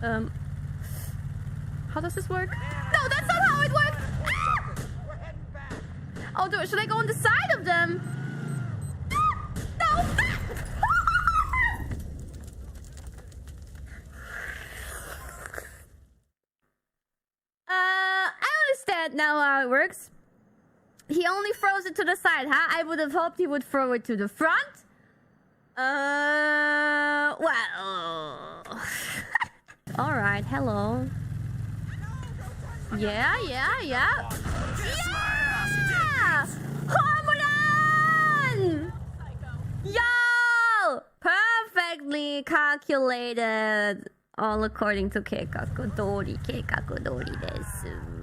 How does this work? No, that's not how it works! Ah! Oh, should I go on the side of them? No! I understand now how it works. He only throws it to the side, huh? I would have hoped he would throw it to the front. Well... Alright, hello. Yeah! Home run! Yo! Perfectly calculated. All according to 計画通りです。